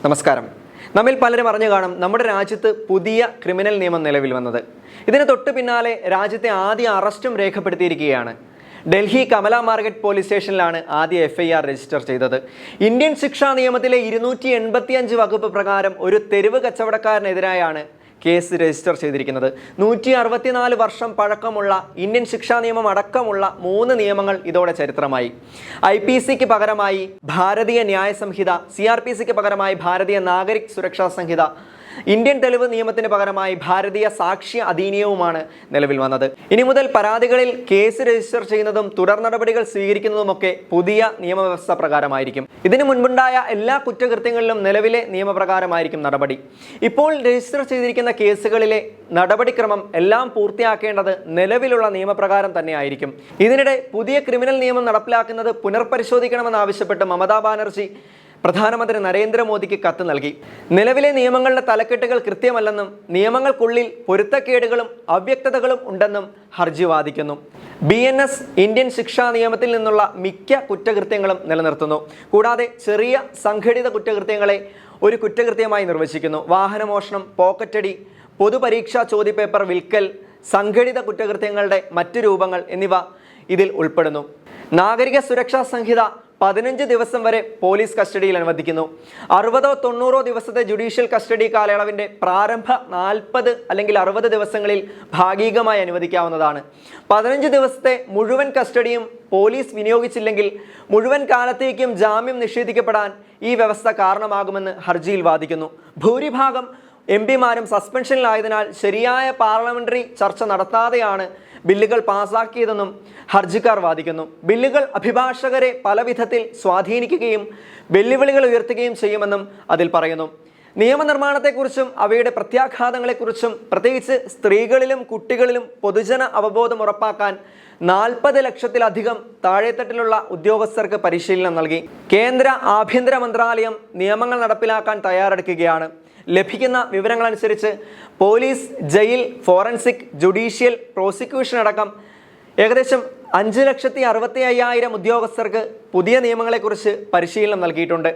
നമസ്കാരം. നമ്മിൽ പലരും അറിഞ്ഞു കാണും നമ്മുടെ രാജ്യത്ത് പുതിയ ക്രിമിനൽ നിയമം നിലവിൽ വന്നത്. ഇതിന് തൊട്ടു പിന്നാലെ രാജ്യത്തെ ആദ്യ അറസ്റ്റും രേഖപ്പെടുത്തിയിരിക്കുകയാണ്. ഡൽഹി കമല മാർക്കറ്റ് പോലീസ് സ്റ്റേഷനിലാണ് ആദ്യ FIR രജിസ്റ്റർ ചെയ്തത്. ഇന്ത്യൻ ശിക്ഷാ നിയമത്തിലെ 285 വകുപ്പ് പ്രകാരം ഒരു തെരുവ് കച്ചവടക്കാരനെതിരായാണ് കേസ് രജിസ്റ്റർ ചെയ്തിരിക്കുന്നത്. 164 വർഷം പഴക്കമുള്ള ഇന്ത്യൻ ശിക്ഷാ നിയമം അടക്കമുള്ള 3 നിയമങ്ങൾ ഇതോടെ ചരിത്രമായി. IPCക്ക് പകരമായി ഭാരതീയ ന്യായ സംഹിത, CRPCക്ക് പകരമായി ഭാരതീയ നാഗരിക് സുരക്ഷാ സംഹിത, ഇന്ത്യൻ തെളിവ് നിയമത്തിന് പകരമായി ഭാരതീയ സാക്ഷ്യ അധീനിയവുമാണ് നിലവിൽ വന്നത്. ഇനി മുതൽ പരാതികളിൽ കേസ് രജിസ്റ്റർ ചെയ്യുന്നതും തുടർ നടപടികൾ സ്വീകരിക്കുന്നതുമൊക്കെ പുതിയ നിയമവ്യവസ്ഥ പ്രകാരമായിരിക്കും. ഇതിനു മുൻപുണ്ടായ എല്ലാ കുറ്റകൃത്യങ്ങളിലും നിലവിലെ നിയമപ്രകാരമായിരിക്കും നടപടി. ഇപ്പോൾ രജിസ്റ്റർ ചെയ്തിരിക്കുന്ന കേസുകളിലെ നടപടിക്രമം എല്ലാം പൂർത്തിയാക്കേണ്ടത് നിലവിലുള്ള നിയമപ്രകാരം തന്നെയായിരിക്കും. ഇതിനിടെ പുതിയ ക്രിമിനൽ നിയമം നടപ്പിലാക്കുന്നത് പുനർപരിശോധിക്കണമെന്നാവശ്യപ്പെട്ട് മമതാ ബാനർജി പ്രധാനമന്ത്രി നരേന്ദ്രമോദിക്ക് കത്ത് നൽകി. നിലവിലെ നിയമങ്ങളുടെ തലക്കെട്ടുകൾ കൃത്യമല്ലെന്നും നിയമങ്ങൾക്കുള്ളിൽ പൊരുത്തക്കേടുകളും അവ്യക്തതകളും ഉണ്ടെന്നും ഹർജി വാദിക്കുന്നു. BNS ഇന്ത്യൻ ശിക്ഷാ നിയമത്തിൽ നിന്നുള്ള മിക്ക കുറ്റകൃത്യങ്ങളും നിലനിർത്തുന്നു. കൂടാതെ ചെറിയ സംഘടിത കുറ്റകൃത്യങ്ങളെ ഒരു കുറ്റകൃത്യമായി നിർവചിക്കുന്നു. വാഹനമോഷണം, പോക്കറ്റടി, പൊതുപരീക്ഷാ ചോദ്യപേപ്പർ വിൽക്കൽ, സംഘടിത കുറ്റകൃത്യങ്ങളുടെ മറ്റു രൂപങ്ങൾ എന്നിവ ഇതിൽ ഉൾപ്പെടുന്നു. നാഗരിക സുരക്ഷാ സംഹിത 15 ദിവസം വരെ പോലീസ് കസ്റ്റഡിയിൽ അനുവദിക്കുന്നു. 60-90 ദിവസത്തെ ജുഡീഷ്യൽ കസ്റ്റഡി കാലയളവിൻ്റെ പ്രാരംഭ 40 അല്ലെങ്കിൽ 60 ദിവസങ്ങളിൽ ഭാഗികമായി അനുവദിക്കാവുന്നതാണ്. 15 ദിവസത്തെ മുഴുവൻ കസ്റ്റഡിയും പോലീസ് വിനിയോഗിച്ചില്ലെങ്കിൽ മുഴുവൻ കാലത്തേക്കും ജാമ്യം നിഷേധിക്കപ്പെടാൻ ഈ വ്യവസ്ഥ കാരണമാകുമെന്ന് ഹർജിയിൽ വാദിക്കുന്നു. ഭൂരിഭാഗം MPമാരും സസ്പെൻഷനിലായതിനാൽ ശരിയായ പാർലമെന്ററി ചർച്ച നടത്താതെയാണ് ബില്ലുകൾ പാസാക്കിയതെന്നും ഹർജിക്കാർ വാദിക്കുന്നു. ബില്ലുകൾ അഭിഭാഷകരെ പല വിധത്തിൽ സ്വാധീനിക്കുകയും വെല്ലുവിളികൾ ഉയർത്തുകയും ചെയ്യുമെന്നും അതിൽ പറയുന്നു. നിയമനിർമ്മാണത്തെക്കുറിച്ചും അവയുടെ പ്രത്യാഘാതങ്ങളെക്കുറിച്ചും പ്രത്യേകിച്ച് സ്ത്രീകളിലും കുട്ടികളിലും പൊതുജന അവബോധം ഉറപ്പാക്കാൻ 40 ലക്ഷത്തിലധികം താഴെത്തട്ടിലുള്ള ഉദ്യോഗസ്ഥർക്ക് പരിശീലനം നൽകി. കേന്ദ്ര ആഭ്യന്തര മന്ത്രാലയം നിയമങ്ങൾ നടപ്പിലാക്കാൻ തയ്യാറെടുക്കുകയാണ്. ലഭിക്കുന്ന വിവരങ്ങളനുസരിച്ച് police, jail, forensic, judicial, prosecution അടക്കം ഏകദേശം 5,65,500 ഉദ്യോഗസ്ഥർക്ക് പുതിയ നിയമങ്ങളെക്കുറിച്ച് പരിശീലനം നൽകിയിട്ടുണ്ട്.